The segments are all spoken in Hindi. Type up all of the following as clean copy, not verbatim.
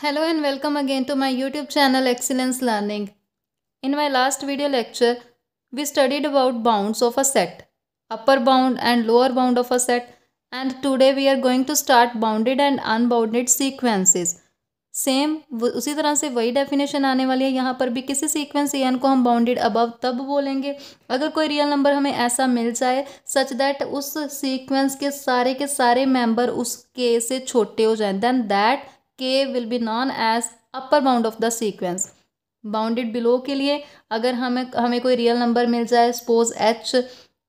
Hello and welcome again to my YouTube channel Excellence Learning. In my last video lecture, we studied about bounds of a set, upper bound and lower bound of a set, and today we are going to start bounded and unbounded sequences. Same उसी तरह से वही डेफिनेशन आने वाली है। यहाँ पर भी किसी सीक्वेंस एन को हम बाउंडेड अबव तब बोलेंगे अगर कोई रियल नंबर हमें ऐसा मिल जाए सच दैट उस सीक्वेंस के सारे मेंबर उस के से छोटे हो जाएं, then that k will be known as upper bound of the sequence. Bounded below के लिए अगर हमें कोई रियल नंबर मिल जाए, सपोज एच,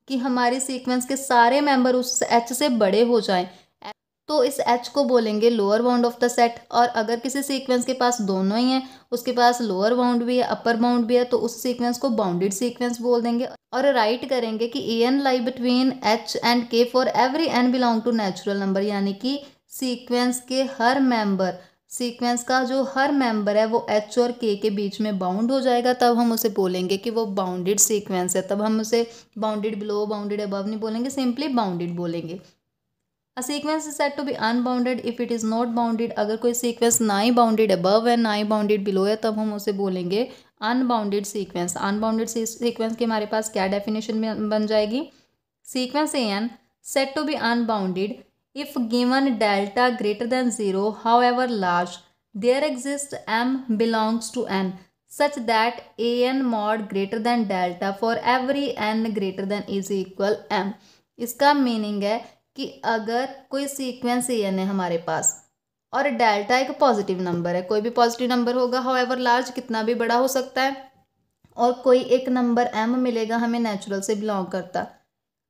कि हमारी सीक्वेंस के सारे मेंबर उस एच से बड़े हो जाएं, तो इस एच को बोलेंगे lower bound of the set. और अगर किसी सीक्वेंस के पास दोनों ही हैं, उसके पास लोअर बाउंड भी है अपर बाउंड भी है, तो उस सीक्वेंस को बाउंडेड सीक्वेंस बोल देंगे। और राइट करेंगे कि a n lie between h and k for every n belong to natural number, यानी कि सीक्वेंस का जो हर मेंबर है वो एच और के बीच में बाउंड हो जाएगा, तब हम उसे बोलेंगे कि वो बाउंडेड सीक्वेंस है। तब हम उसे बाउंडेड बिलो, बाउंडेड अबव नहीं बोलेंगे, सिंपली बाउंडेड बोलेंगे। A sequence is said to be unbounded if it is not bounded. अगर कोई सीक्वेंस ना ही बाउंडेड अबव है ना ही बाउंडेड बिलो है, तब हम उसे बोलेंगे अनबाउंडेड सीक्वेंस। अनबाउंडेड सीक्वेंस की हमारे पास क्या डेफिनेशन बन जाएगी? Sequence a n said to be unbounded if given delta greater than 0 however large, there exists m belongs to n such that an mod greater than delta for every n greater than is equal m। इसका मीनिंग है कि अगर कोई सीक्वेंस एन है हमारे पास और डेल्टा एक पॉजिटिव नंबर है, कोई भी पॉजिटिव नंबर होगा, हाउएवर लार्ज कितना भी बड़ा हो सकता है, और कोई एक नंबर m मिलेगा हमें नेचुरल से बिलोंग करता,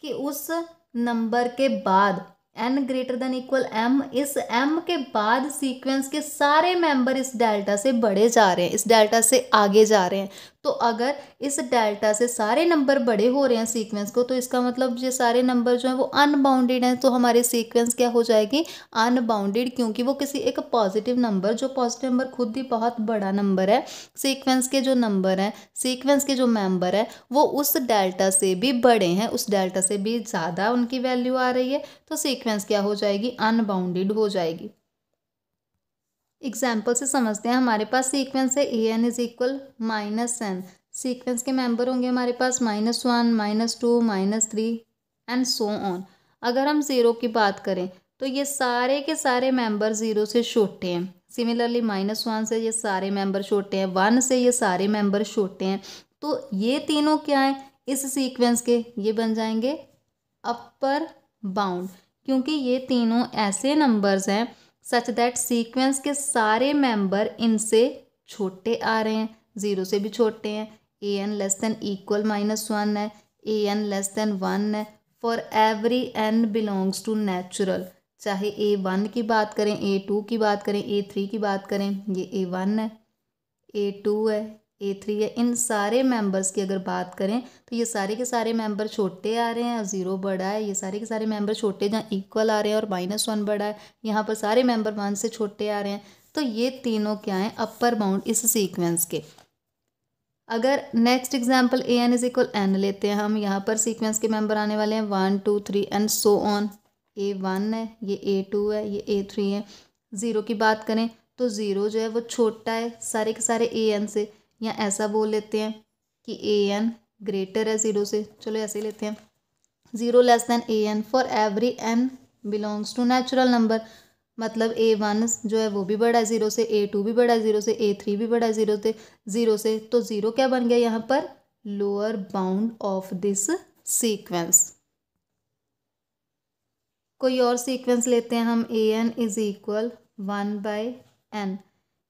कि उस नंबर के बाद n greater than equal m, इस m के बाद सीक्वेंस के सारे मेंबर इस डेल्टा से बढ़े जा रहे हैं, इस डेल्टा से आगे जा रहे हैं। तो अगर इस डेल्टा से सारे नंबर बड़े हो रहे हैं सीक्वेंस को, तो इसका मतलब ये सारे नंबर जो हैं वो अनबाउंडेड हैं। तो हमारी सीक्वेंस क्या हो जाएगी? अनबाउंडेड, क्योंकि वो किसी एक पॉजिटिव नंबर, जो पॉजिटिव नंबर खुद ही बहुत बड़ा नंबर है, सीक्वेंस के जो नंबर हैं, सीक्वेंस के जो मेंबर है वो उस डेल्टा से भी बड़े हैं, उस डेल्टा से भी ज़्यादा उनकी वैल्यू आ रही है, तो सीक्वेंस क्या हो जाएगी? अनबाउंडेड हो जाएगी। एग्जाम्पल से समझते हैं। हमारे पास सीक्वेंस है a n is equal minus n. Sequence के मेंबर होंगे हमारे पास -1, -2, -3 एंड सो ऑन। अगर हम ज़ीरो की बात करें तो ये सारे के सारे मेंबर ज़ीरो से छोटे हैं। सिमिलरली -1 से ये सारे मेंबर छोटे हैं, 1 से ये सारे मेंबर छोटे हैं। तो ये तीनों क्या हैं इस सीक्वेंस के? ये बन जाएंगे अपर बाउंड, क्योंकि ये तीनों ऐसे नंबर्स हैं सच दैट सीक्वेंस के सारे मेंबर इनसे छोटे आ रहे हैं, ज़ीरो से भी छोटे हैं। A n less than equal -1 है, ए एन लेस देन 1 है, for every n belongs to natural. चाहे A1 की बात करें, A2 की बात करें, A3 की बात करें, ये A1 है, A2 है, A3 है, इन सारे मेंबर्स की अगर बात करें तो ये सारे के सारे मेंबर छोटे आ रहे हैं और ज़ीरो बड़ा है। ये सारे के सारे मेंबर छोटे जहाँ इक्वल आ रहे हैं और -1 बड़ा है, यहाँ पर सारे मेंबर 1 से छोटे आ रहे हैं। तो ये तीनों क्या हैं? अपर बाउंड इस सीक्वेंस के। अगर next example a n is equal n लेते हैं हम, यहाँ पर सीक्वेंस के मेंबर आने वाले हैं 1, 2, 3 एंड सो ऑन। A1 है, ये A2 है, ये A3 है। ज़ीरो की बात करें तो ज़ीरो जो है वो छोटा है सारे के सारे ए एन से, या ऐसा बोल लेते हैं कि ए एन ग्रेटर है ज़ीरो से। चलो ऐसे लेते हैं, zero less than a n for every n belongs to natural number. मतलब A1 जो है वो भी बड़ा है ज़ीरो से, A2 भी बड़ा है ज़ीरो से, A3 भी बड़ा है ज़ीरो से। तो ज़ीरो क्या बन गया यहाँ पर? Lower bound of this sequence. कोई और सीक्वेंस लेते हैं हम, ए एन इज इक्वल 1/n।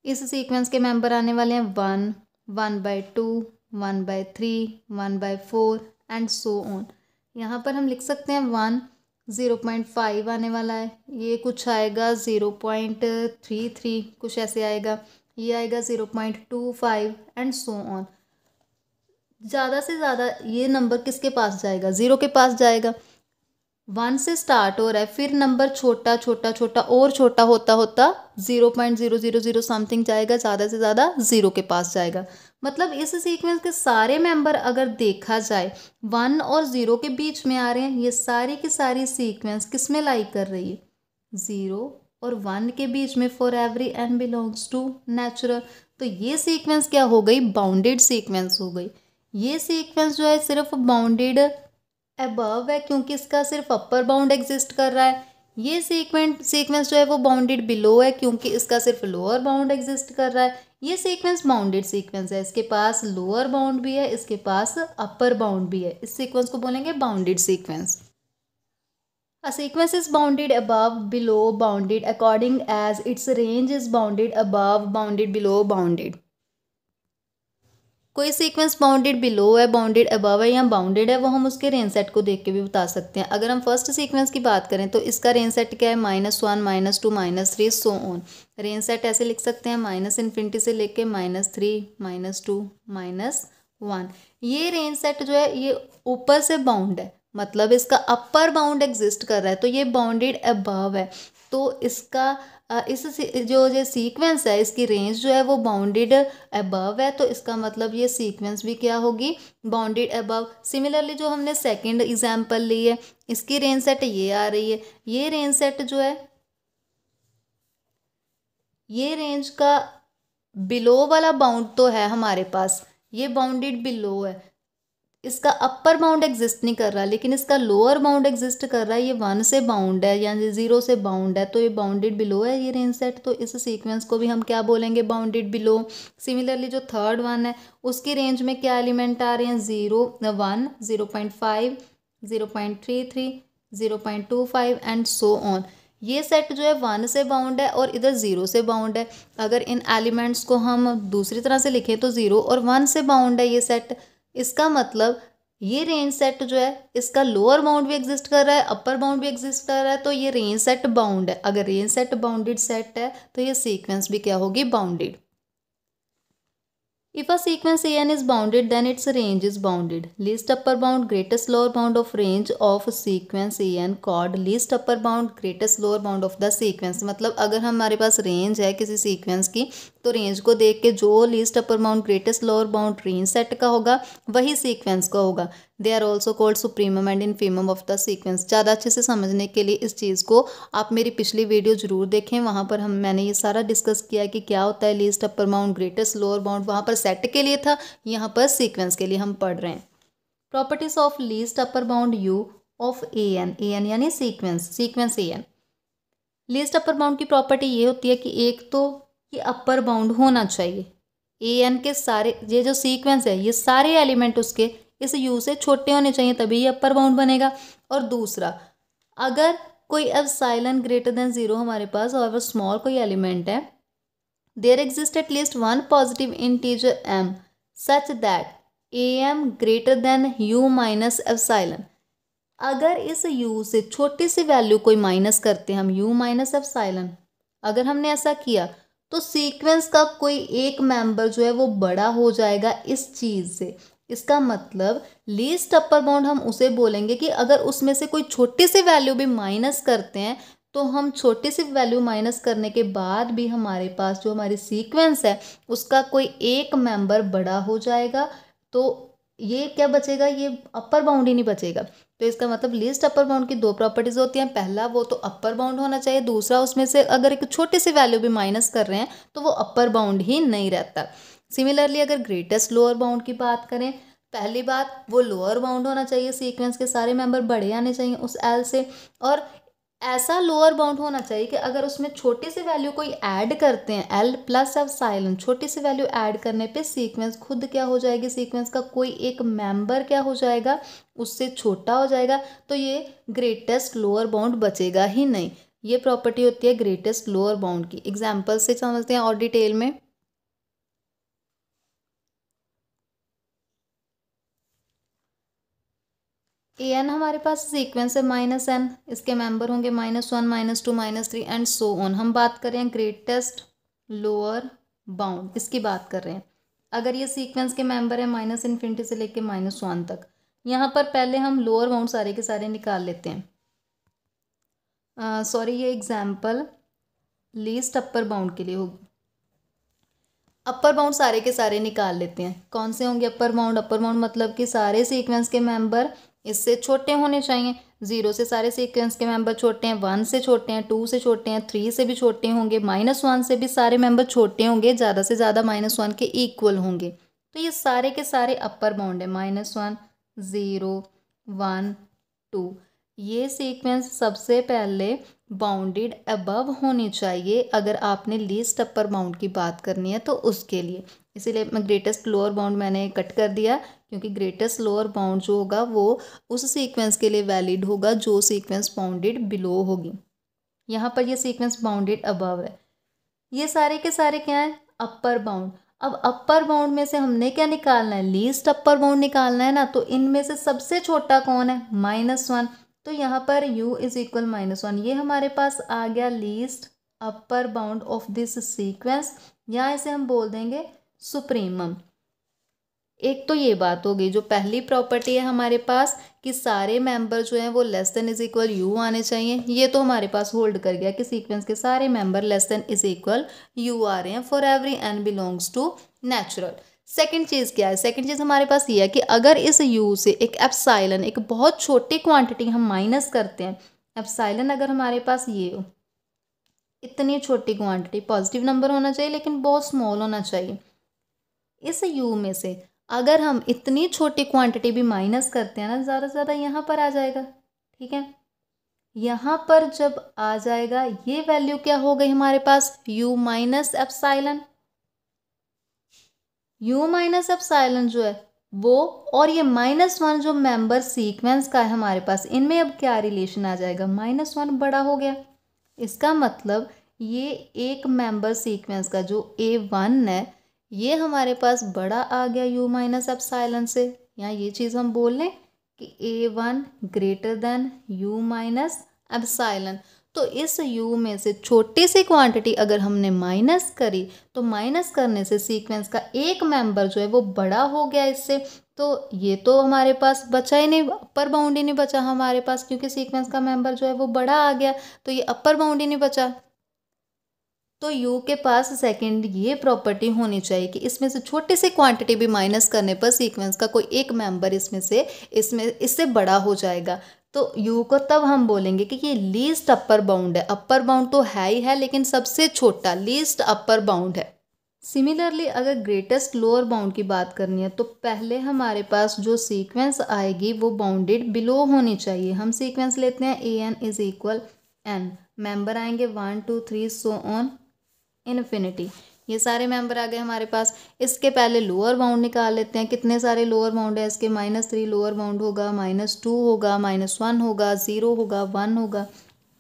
इस सीक्वेंस के मेंबर आने वाले हैं 1, 1/2, 1/3, 1/4 एंड सो ऑन। यहाँ पर हम लिख सकते हैं 1, 0.5 आने वाला है, ये कुछ आएगा 0.33, कुछ ऐसे आएगा, ये आएगा 0.25 एंड सो ऑन। ज़्यादा से ज़्यादा ये नंबर किसके पास जाएगा? ज़ीरो के पास जाएगा। 1 से स्टार्ट हो रहा है, फिर नंबर छोटा छोटा छोटा और छोटा होता होता 0.000 समथिंग जाएगा, ज़्यादा से ज़्यादा ज़ीरो के पास जाएगा। मतलब इस सीक्वेंस के सारे मेंबर अगर देखा जाए 1 और 0 के बीच में आ रहे हैं। ये सारी की सारी सीक्वेंस किस में लाई कर रही है? 0, और 1 के बीच में for every n belongs to natural. तो ये सीक्वेंस क्या हो गई, बाउंडेड सीक्वेंस हो गई। ये सीक्वेंस जो है सिर्फ बाउंडेड अबव है क्योंकि इसका सिर्फ अपर बाउंड एग्जिस्ट कर रहा है। ये सीक्वेंस जो है वो बाउंडेड बिलो है क्योंकि इसका सिर्फ लोअर बाउंड एग्जिस्ट कर रहा है। ये सीक्वेंस बाउंडेड सीक्वेंस है, इसके पास लोअर बाउंड भी है, इसके पास अपर बाउंड भी है। इस सीक्वेंस को बोलेंगे bounded sequence. A sequence is bounded above, below, bounded according as its range is bounded above, bounded below, bounded। कोई सीक्वेंस बाउंडेड बिलो है, बाउंडेड अबव है या बाउंडेड है, वो हम उसके रेंज सेट को देख के भी बता सकते हैं। अगर हम फर्स्ट सीक्वेंस की बात करें तो इसका रेंज सेट क्या है, -1 -2 -3 सो ऑन। रेंज सेट ऐसे लिख सकते हैं -∞ से लेके -3 -2 -1। ये रेंज सेट जो है ये ऊपर से बाउंड है, मतलब इसका अपर बाउंड एग्जिस्ट कर रहा है, तो ये बाउंडेड अबव है। तो इसका इस जो सीक्वेंस है इसकी रेंज जो है वो बाउंडेड अबव है, तो इसका मतलब ये सीक्वेंस भी क्या होगी, बाउंडेड अबव। सिमिलरली जो हमने सेकंड एग्जांपल ली है इसकी रेंज सेट ये आ रही है। ये रेंज सेट जो है ये रेंज का बिलो वाला बाउंड तो है हमारे पास, ये बाउंडेड बिलो है, इसका अपर बाउंड एग्जिस्ट नहीं कर रहा, लेकिन इसका लोअर बाउंड एग्जिस्ट कर रहा है। ये 1 से बाउंड है या 0 से बाउंड है, तो ये बाउंडेड बिलो है ये रेंज सेट। तो इस सीक्वेंस को भी हम क्या बोलेंगे, बाउंडेड बिलो। सिमिलरली जो थर्ड वन है उसकी रेंज में क्या एलिमेंट आ रहे हैं, 0 1 0.5 0.33 0.25 एंड सो ऑन। ये सेट जो है 1 से बाउंड है और इधर 0 से बाउंड है। अगर इन एलिमेंट्स को हम दूसरी तरह से लिखें तो 0 और 1 से बाउंड है ये सेट। इसका मतलब ये रेंज सेट जो है इसका लोअर बाउंड भी एग्जिस्ट कर रहा है, अपर बाउंड भी एग्जिस्ट कर रहा है, तो ये रेंज सेट बाउंड है। अगर रेंज सेट बाउंडेड सेट है तो ये सीक्वेंस भी क्या होगी, bounded. If a sequence an is bounded, then its range is bounded. Least upper bound, greatest lower bound of range of sequence an called least upper bound, greatest lower bound of the sequence। मतलब अगर हमारे पास रेंज है किसी सीक्वेंस की तो रेंज को देख के जो least upper bound greatest lower bound range set का होगा वही सीक्वेंस का होगा। They are also called supremum and infimum of the sequence. ज़्यादा अच्छे से समझने के लिए इस चीज़ को आप मेरी पिछली वीडियो ज़रूर देखें, वहाँ पर मैंने ये सारा डिस्कस किया है कि क्या होता है least upper bound greatest lower bound. वहाँ पर सेट के लिए था, यहाँ पर सीक्वेंस के लिए हम पढ़ रहे हैं। Properties of least upper bound you of an यानी sequence an। Least upper bound की प्रॉपर्टी ये होती है कि एक तो ये अपर बाउंड होना चाहिए, an के सारे ये जो सीक्वेंस है ये सारे एलिमेंट उसके इस u से छोटे होने चाहिए, तभी ये अपर बाउंड बनेगा। और दूसरा, अगर कोई एप्सिलॉन ग्रेटर देन 0 हमारे पास और स्मॉल कोई एलिमेंट है, there exist at least one positive integer m such that am greater than u minus epsilon. अगर इस u से छोटी सी वैल्यू कोई माइनस करते हैं हम, u माइनस एप्सिलॉन, अगर हमने ऐसा किया तो सीक्वेंस का कोई एक मेंबर जो है वो बड़ा हो जाएगा इस चीज़ से। इसका मतलब लीस्ट अपर बाउंड हम उसे बोलेंगे कि अगर उसमें से कोई छोटी सी वैल्यू भी माइनस करते हैं तो हम छोटी सी वैल्यू माइनस करने के बाद भी हमारे पास जो हमारी सीक्वेंस है उसका कोई एक मेंबर बड़ा हो जाएगा, तो ये क्या बचेगा, ये अपर बाउंड ही नहीं बचेगा। तो इसका मतलब लीस्ट अपर बाउंड की दो प्रॉपर्टीज होती हैं, पहला वो तो अपर बाउंड होना चाहिए, दूसरा उसमें से अगर एक छोटी सी वैल्यू भी माइनस कर रहे हैं तो वो अपर बाउंड ही नहीं रहता। सिमिलरली अगर ग्रेटेस्ट लोअर बाउंड की बात करें, पहली बात वो लोअर बाउंड होना चाहिए, सीक्वेंस के सारे मेंबर बड़े आने चाहिए उस एल से, और ऐसा लोअर बाउंड होना चाहिए कि अगर उसमें छोटी सी वैल्यू कोई ऐड करते हैं एल प्लस एप्सिलॉन, छोटी सी वैल्यू ऐड करने पे सीक्वेंस खुद क्या हो जाएगी, सीक्वेंस का कोई एक मेंबर क्या हो जाएगा, उससे छोटा हो जाएगा, तो ये ग्रेटेस्ट लोअर बाउंड बचेगा ही नहीं। ये प्रॉपर्टी होती है ग्रेटेस्ट लोअर बाउंड की। एग्जाम्पल से समझते हैं और डिटेल में। an हमारे पास सीक्वेंस है -n, इसके मेंबर होंगे -1 -2 -3 एंड सो ऑन। हम बात कर रहे हैं ग्रेटेस्ट लोअर बाउंड, इसकी बात कर रहे हैं। अगर ये सीक्वेंस के मेंबर है -∞ से लेके -1 तक, यहाँ पर पहले हम लोअर बाउंड सारे के सारे निकाल लेते हैं। सॉरी, ये एग्जाम्पल लीस्ट अपर बाउंड के लिए होगी। अपर बाउंड सारे के सारे निकाल लेते हैं। कौन से होंगे अपर बाउंड, अपर बाउंड मतलब कि सारे सीक्वेंस के मेंबर इससे छोटे होने चाहिए। 0 से सारे सीक्वेंस के मेंबर छोटे हैं, 1 से छोटे हैं, 2 से छोटे हैं, 3 से भी छोटे होंगे, -1 से भी सारे मेंबर छोटे होंगे, ज़्यादा से ज़्यादा -1 के इक्वल होंगे। तो ये सारे के सारे अपर बाउंड है, -1, 0, 1, 2। ये सीक्वेंस सबसे पहले बाउंडेड अबव होनी चाहिए अगर आपने लीस्ट अपर बाउंड की बात करनी है तो उसके लिए। इसीलिए मैं ग्रेटेस्ट लोअर बाउंड मैंने कट कर दिया, क्योंकि ग्रेटेस्ट लोअर बाउंड जो होगा वो उस सीक्वेंस के लिए वैलिड होगा जो सीक्वेंस बाउंडेड बिलो होगी। यहाँ पर ये सीक्वेंस बाउंडेड अबव है। ये सारे के सारे क्या है, अपर बाउंड। अब अपर बाउंड में से हमने क्या निकालना है, लीस्ट अपर बाउंड निकालना है ना। तो इनमें से सबसे छोटा कौन है, -1। तो यहाँ पर u इज इक्वल -1, ये हमारे पास आ गया least upper bound of this sequence, या इसे हम बोल देंगे सुप्रीमम। एक तो ये बात हो गई, जो पहली प्रॉपर्टी है हमारे पास कि सारे मेंबर जो हैं वो less than is equal you आने चाहिए, ये तो हमारे पास होल्ड कर गया कि सीक्वेंस के सारे member less than is equal यू आ रहे हैं for every n belongs to natural. Second चीज़ क्या है, सेकंड चीज़ हमारे पास ये है कि अगर इस u से एक एप्सिलॉन, एक बहुत छोटी क्वांटिटी हम माइनस करते हैं, एप्सिलॉन अगर हमारे पास ये हो, इतनी छोटी क्वांटिटी, पॉजिटिव नंबर होना चाहिए लेकिन बहुत स्मॉल होना चाहिए, इस u में से अगर हम इतनी छोटी क्वांटिटी भी माइनस करते हैं ना, ज़्यादा से ज़्यादा यहाँ पर आ जाएगा, ठीक है। यहाँ पर जब आ जाएगा, ये वैल्यू क्या हो गई हमारे पास, u minus epsilon. u minus epsilon जो है वो, और ये -1 जो मेंबर सीक्वेंस का है हमारे पास, इनमें अब क्या रिलेशन आ जाएगा, -1 बड़ा हो गया। इसका मतलब ये एक मेंबर सीक्वेंस का जो A1 है, ये हमारे पास बड़ा आ गया u माइनस एप्सिलॉन से। यहाँ ये चीज़ हम बोल लें कि A1 greater than u minus epsilon. तो इस u में से छोटी सी क्वांटिटी अगर हमने माइनस करी, तो माइनस करने से सीक्वेंस का एक मेंबर जो है वो बड़ा हो गया इससे। तो ये तो हमारे पास बचा ही नहीं, अपर बाउंड ही नहीं बचा हमारे पास, क्योंकि सीक्वेंस का मेंबर जो है वो बड़ा आ गया, तो ये अपर बाउंड ही नहीं बचा। तो u के पास सेकंड ये प्रॉपर्टी होनी चाहिए कि इसमें से छोटी सी क्वांटिटी भी माइनस करने पर सीक्वेंस का कोई एक मेंबर इससे बड़ा हो जाएगा। तो u को तब हम बोलेंगे कि ये लीस्ट अपर बाउंड है। अपर बाउंड तो है ही है, लेकिन सबसे छोटा लीस्ट अपर बाउंड है। सिमिलरली अगर ग्रेटेस्ट लोअर बाउंड की बात करनी है, तो पहले हमारे पास जो सीक्वेंस आएगी वो बाउंडेड बिलो होनी चाहिए। हम सीक्वेंस लेते हैं an is equal n, member आएंगे 1 2 3 सो ऑन इन्फिनिटी। ये सारे मेंबर आ गए हमारे पास। इसके पहले लोअर बाउंड निकाल लेते हैं, कितने सारे लोअर बाउंड है इसके, -3 लोअर बाउंड होगा, -2 होगा, -1 होगा, 0 होगा, 1 होगा।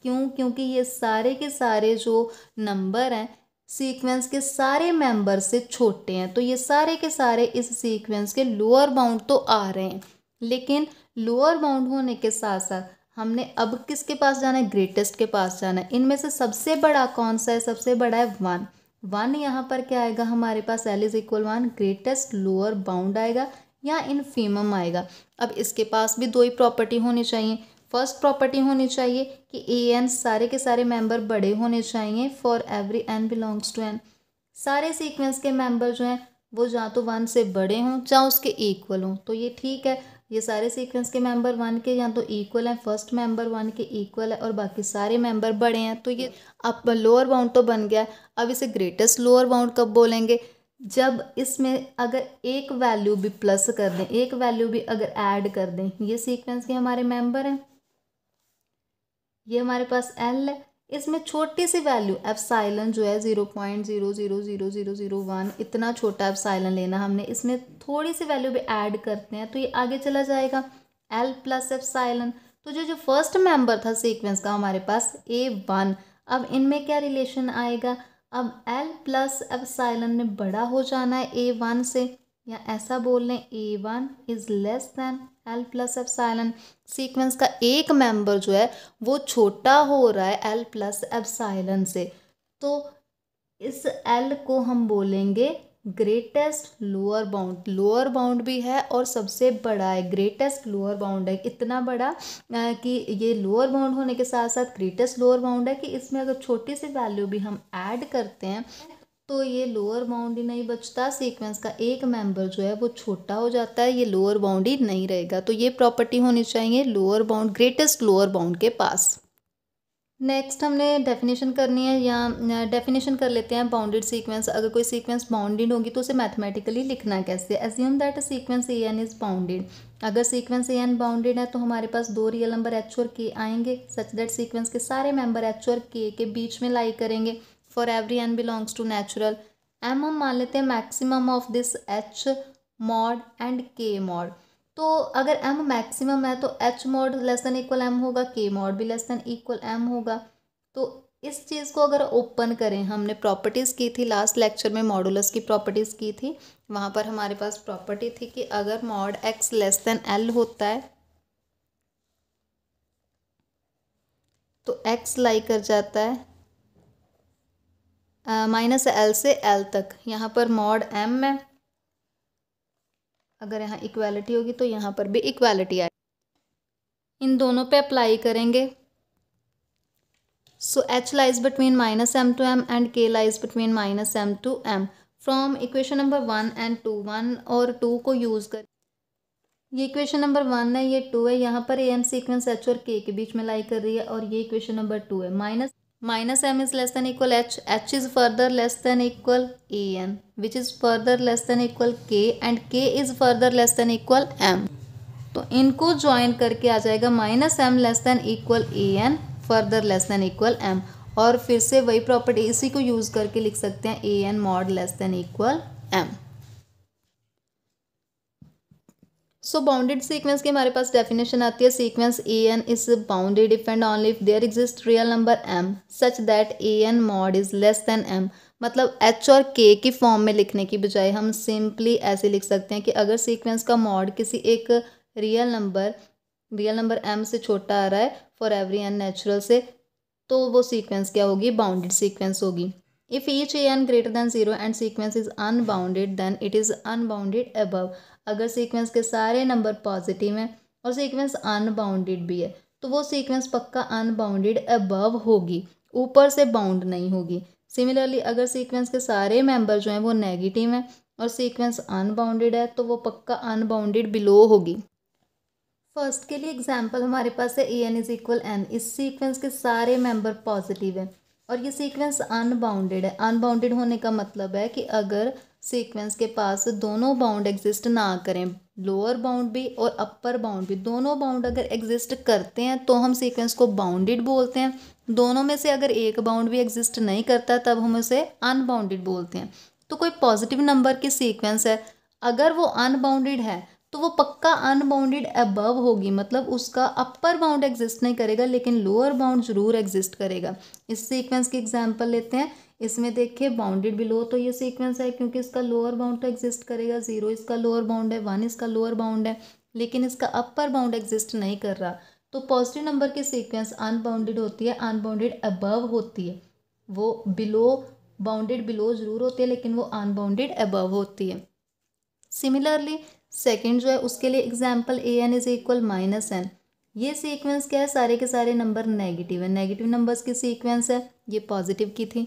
क्यों, क्योंकि ये सारे के सारे जो नंबर हैं सीक्वेंस के सारे मेंबर से छोटे हैं, तो ये सारे के सारे इस सीक्वेंस के लोअर बाउंड तो आ रहे हैं। लेकिन लोअर बाउंड होने के साथ साथ हमने अब किसके पास जाना है, ग्रेटेस्ट के पास जाना है। इनमें से सबसे बड़ा कौन सा है, सबसे बड़ा है 1। 1 यहाँ पर क्या आएगा हमारे पास, l is equal 1, greatest lower bound आएगा या इनफीमम आएगा। अब इसके पास भी दो ही प्रॉपर्टी होनी चाहिए। फर्स्ट प्रॉपर्टी होनी चाहिए कि an सारे के सारे मेंबर बड़े होने चाहिए for every n belongs to n। सारे सीक्वेंस के मेंबर जो हैं वो या तो 1 से बड़े हों या उसके इक्वल हों, तो ये ठीक है। ये सारे सीक्वेंस के मेंबर 1 के या तो इक्वल हैं, फर्स्ट मेंबर 1 के इक्वल है और बाकी सारे मेंबर बड़े हैं, तो ये अब लोअर बाउंड तो बन गया। अब इसे ग्रेटेस्ट लोअर बाउंड कब बोलेंगे, जब इसमें अगर एक वैल्यू भी प्लस कर दें, एक वैल्यू भी अगर ऐड कर दें। ये सीक्वेंस के हमारे मेंबर हैं, ये हमारे पास l है, इसमें छोटी सी वैल्यू एप्सिलॉन जो है 0.000001, इतना छोटा एप्सिलॉन लेना हमने, इसमें थोड़ी सी वैल्यू भी ऐड करते हैं तो ये आगे चला जाएगा l प्लस एप्सिलॉन। तो जो फर्स्ट मेंबर था सीक्वेंस का हमारे पास A1, अब इनमें क्या रिलेशन आएगा, अब l प्लस एप्सिलॉन ने बड़ा हो जाना है A1 से, या ऐसा बोल लें A1 is less then l plus epsilon. Sequence का एक मेंबर जो है वो छोटा हो रहा है l प्लस एप्सिलॉन से, तो इस l को हम बोलेंगे greatest lower bound. Lower bound भी है और सबसे बड़ा है, ग्रेटेस्ट लोअर बाउंड है। इतना बड़ा कि ये लोअर बाउंड होने के साथ साथ ग्रेटेस्ट लोअर बाउंड है कि इसमें अगर छोटी सी वैल्यू भी हम ऐड करते हैं तो ये लोअर बाउंड ही नहीं बचता, सीक्वेंस का एक मेंबर जो है वो छोटा हो जाता है, ये लोअर बाउंड ही नहीं रहेगा। तो ये प्रॉपर्टी होनी चाहिए lower bound, greatest lower bound के पास। नेक्स्ट हमने डेफिनेशन करनी है, या डेफिनेशन कर लेते हैं बाउंडेड सीक्वेंस। अगर कोई सीक्वेंस बाउंडेड होगी तो उसे मैथमेटिकली लिखना कैसे। Assume that sequence a n is bounded. अगर सीक्वेंस ए एन बाउंडेड है तो हमारे पास दो रियल नंबर एच और के आएंगे, सच दैट सीक्वेंस के सारे मेंबर एच और के बीच में लाई करेंगे for every n belongs to natural. M हम मान लेते हैं maximum of this h mod and k mod. तो अगर m मैक्सिमम है तो h mod less than equal m होगा, k मॉड भी लेस देन इक्वल m होगा। तो इस चीज़ को अगर ओपन करें, हमने प्रॉपर्टीज़ की थी लास्ट लेक्चर में, मॉडुलस की प्रॉपर्टीज़ की थी, वहाँ पर हमारे पास प्रॉपर्टी थी कि अगर mod x less than l होता है तो x लाई कर जाता है -l से l तक। यहाँ पर मॉड m है, अगर यहाँ इक्वालिटी होगी तो यहाँ पर भी इक्वालिटी आए, इन दोनों पे अप्लाई करेंगे। सो h lies between -m to m and k lies between -m to m। From equation number 1 and 2, 1 और 2 को यूज़ कर, ये इक्वेशन नंबर 1 है, ये 2 है, यहाँ पर ए एन सीक्वेंस h और k के बीच में लाई कर रही है, और ये इक्वेशन नंबर 2 है। Minus m is less than equal h is further less than equal a n which is further less than equal k and k is further less than equal m। तो इनको ज्वाइन करके आ जाएगा -m less than equal a n further less than equal m। और फिर से वही प्रॉपर्टी इसी को यूज़ करके लिख सकते हैं a n mod less than equal m। So bounded sequence की हमारे पास डेफिनेशन आती है, sequence a n is bounded if and only if there exist real number m such that a n mod is less than m। मतलब h और k की फॉर्म में लिखने की बजाय हम सिंपली ऐसे लिख सकते हैं कि अगर सीक्वेंस का मॉड किसी एक रियल नंबर m से छोटा आ रहा है फॉर एवरी n नेचुरल से, तो वो सीक्वेंस क्या होगी, बाउंडेड सीक्वेंस होगी। If each a n greater than 0 and sequence is unbounded then it is unbounded above. अगर सीक्वेंस के सारे नंबर पॉजिटिव हैं और सीक्वेंस अनबाउंडेड भी है तो वो सीक्वेंस पक्का अनबाउंडेड अबव होगी, ऊपर से बाउंड नहीं होगी। सिमिलरली अगर सीक्वेंस के सारे मेंबर जो हैं वो नेगेटिव हैं और सीक्वेंस अनबाउंडेड है तो वो पक्का अनबाउंडेड बिलो होगी। फर्स्ट के लिए एग्जाम्पल हमारे पास है a n is equal N. इस सीक्वेंस के सारे मेंबर पॉजिटिव हैं और ये सीक्वेंस अनबाउंडेड है। अनबाउंडेड होने का मतलब है कि अगर सीक्वेंस के पास दोनों बाउंड एग्जिस्ट ना करें, लोअर बाउंड भी और अपर बाउंड भी, दोनों बाउंड अगर एग्जिस्ट करते हैं तो हम सीक्वेंस को बाउंडेड बोलते हैं। दोनों में से अगर एक बाउंड भी एग्जिस्ट नहीं करता तब हम उसे अनबाउंडेड बोलते हैं। तो कोई पॉजिटिव नंबर की सीक्वेंस है, अगर वो अनबाउंडेड है तो वो पक्का अनबाउंडेड अबव होगी, मतलब उसका अपर बाउंड एग्जिस्ट नहीं करेगा लेकिन लोअर बाउंड जरूर एग्जिस्ट करेगा। इस सीक्वेंस की एग्जांपल लेते हैं। इसमें देखिए बाउंडेड बिलो तो ये सीक्वेंस है क्योंकि इसका लोअर बाउंड तो एग्जिस्ट करेगा, 0 इसका लोअर बाउंड है, 1 इसका लोअर बाउंड है, लेकिन इसका अपर बाउंड एग्जिस्ट नहीं कर रहा। तो पॉजिटिव नंबर की सीक्वेंस अनबाउंडेड होती है, अनबाउंडेड अबव होती है। वो बिलो, बाउंडेड बिलो जरूर होती है लेकिन वो अनबाउंडेड अबव होती है। सिमिलरली सेकंड जो है उसके लिए example a n is equal -n। ये सीक्वेंस क्या है, सारे के सारे नंबर नेगेटिव है, नेगेटिव नंबर्स की सीक्वेंस है, ये पॉजिटिव की थी।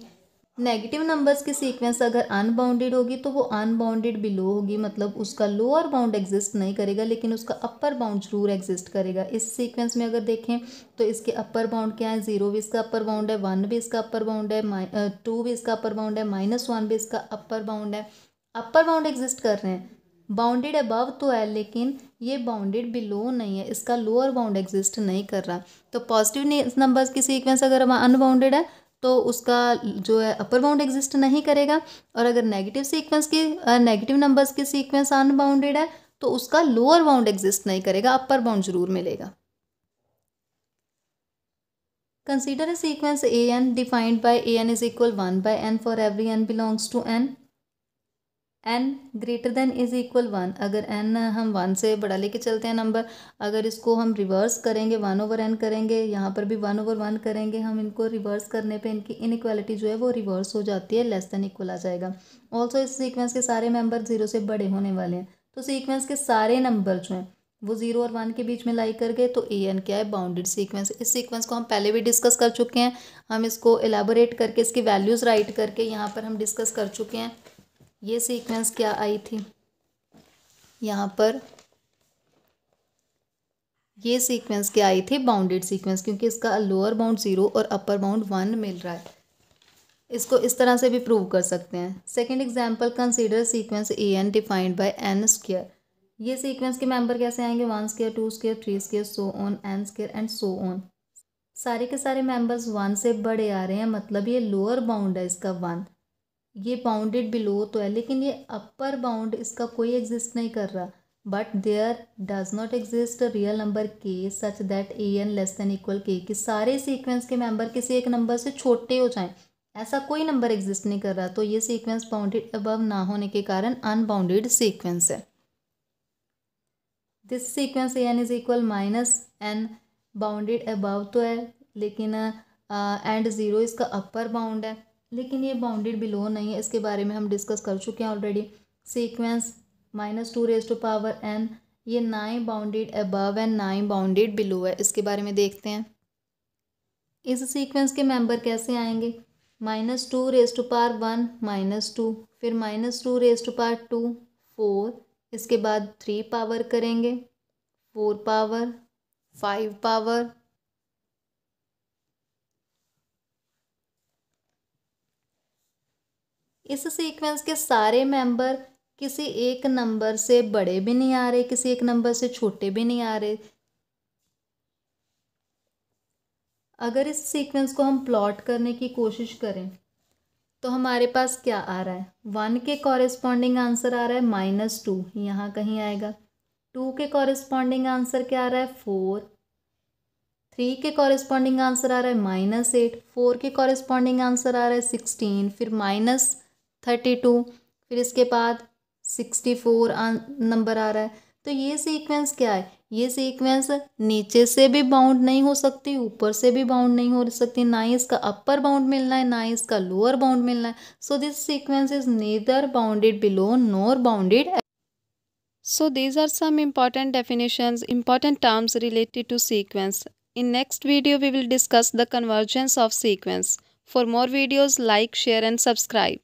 नेगेटिव नंबर्स की सीक्वेंस अगर अनबाउंडेड होगी तो वो अनबाउंडेड बिलो होगी, मतलब उसका लोअर बाउंड एग्जिस्ट नहीं करेगा लेकिन उसका अपर बाउंड जरूर एग्जिस्ट करेगा। इस सीक्वेंस में अगर देखें तो इसके अपर बाउंड क्या है, 0 भी इसका अपर बाउंड है, 1 भी इसका अपर बाउंड है, 2 भी इसका अपर बाउंड है, -1 भी इसका अपर बाउंड है। अपर बाउंड एग्जिस्ट कर रहे हैं, बाउंडेड अबव तो है लेकिन ये बाउंडेड बिलो नहीं है, इसका लोअर बाउंड एग्जिस्ट नहीं कर रहा। तो पॉजिटिव नंबर्स की सीक्वेंस अगर अनबाउंडेड है तो उसका जो है अपर बाउंड एग्जिस्ट नहीं करेगा, और अगर नेगेटिव नंबर्स की सीक्वेंस अनबाउंडेड है तो उसका लोअर बाउंड एग्जिस्ट नहीं करेगा, अपर बाउंड जरूर मिलेगा। Consider a sequence a n defined by a n is equal 1 by n for every n belongs to n greater than is equal 1। अगर n हम 1 से बड़ा लेके चलते हैं नंबर, अगर इसको हम रिवर्स करेंगे 1/n करेंगे, यहाँ पर भी 1/1 करेंगे, हम इनको रिवर्स करने पे इनकी इनइक्वालिटी जो है वो रिवर्स हो जाती है, लेस देन इक्वल आ जाएगा। ऑल्सो इस सीक्वेंस के सारे मेंबर 0 से बड़े होने वाले हैं, तो सीक्वेंस के सारे नंबर जो हैं वो 0 और 1 के बीच में लाई कर गए, तो AN क्या है, बाउंडेड सीक्वेंस। इस सीक्वेंस को हम पहले भी डिस्कस कर चुके हैं, हम इसको एलाबोरेट करके इसकी वैल्यूज़ राइट करके यहाँ पर हम डिस्कस कर चुके हैं। ये सीक्वेंस क्या आई थी यहाँ पर, ये सीक्वेंस क्या आई थी, बाउंडेड सीक्वेंस, क्योंकि इसका लोअर बाउंड 0 और अपर बाउंड 1 मिल रहा है। इसको इस तरह से भी प्रूव कर सकते हैं। Second example, consider sequence AN defined by n square. ये सीक्वेंस के मेंबर कैसे आएंगे, 1 square, 2 square, 3 square, so on, n square and so on. सारे के सारे मेंबर्स 1 से बड़े आ रहे हैं, मतलब ये लोअर बाउंड है इसका 1। ये बाउंडेड बिलो तो है, लेकिन ये अपर बाउंड इसका कोई एग्जिस्ट नहीं कर रहा। But there does not exist real number k such that AN less than equal k, कि सारे सीक्वेंस के मेंबर किसी एक नंबर से छोटे हो जाएं, ऐसा कोई नंबर एग्जिस्ट नहीं कर रहा। तो ये सीक्वेंस बाउंडेड अबव ना होने के कारण अनबाउंडेड सीक्वेंस है। This sequence AN is equal -n, bounded above तो है, लेकिन एंड 0 इसका अपर बाउंड है, लेकिन ये बाउंडेड बिलो नहीं है। इसके बारे में हम डिस्कस कर चुके हैं ऑलरेडी। सीक्वेंस -2n, ये ना ही बाउंडेड अबव है ना ही बाउंडेड बिलो है। इसके बारे में देखते हैं। इस सीक्वेंस के मेंबर कैसे आएंगे, -2⁻1 -2, फिर -2⁻2 4, इसके बाद 3 पावर करेंगे, 4 पावर, 5 पावर, इस सीक्वेंस के सारे मेंबर किसी एक नंबर से बड़े भी नहीं आ रहे, किसी एक नंबर से छोटे भी नहीं आ रहे। अगर इस सीक्वेंस को हम प्लॉट करने की कोशिश करें तो हमारे पास क्या आ रहा है, 1 के कॉरेस्पॉन्डिंग आंसर आ रहा है -2, यहाँ कहीं आएगा। 2 के कॉरेस्पॉन्डिंग आंसर क्या आ रहा है, 4। 3 के कॉरेस्पॉन्डिंग आंसर आ रहा है -8। 4 के कॉरेस्पॉन्डिंग आंसर आ रहा है 16, फिर -32, फिर इसके बाद 64 नंबर आ रहा है। तो ये सीक्वेंस क्या है, ये सीक्वेंस नीचे से भी बाउंड नहीं हो सकती, ऊपर से भी बाउंड नहीं हो सकती, ना ही इसका अपर बाउंड मिलना है ना ही इसका लोअर बाउंड मिलना है। So this sequence is neither bounded below nor bounded. So these are some important definitions, important terms related to sequence. In next video we will discuss the convergence of sequence. For more videos, like, share and subscribe.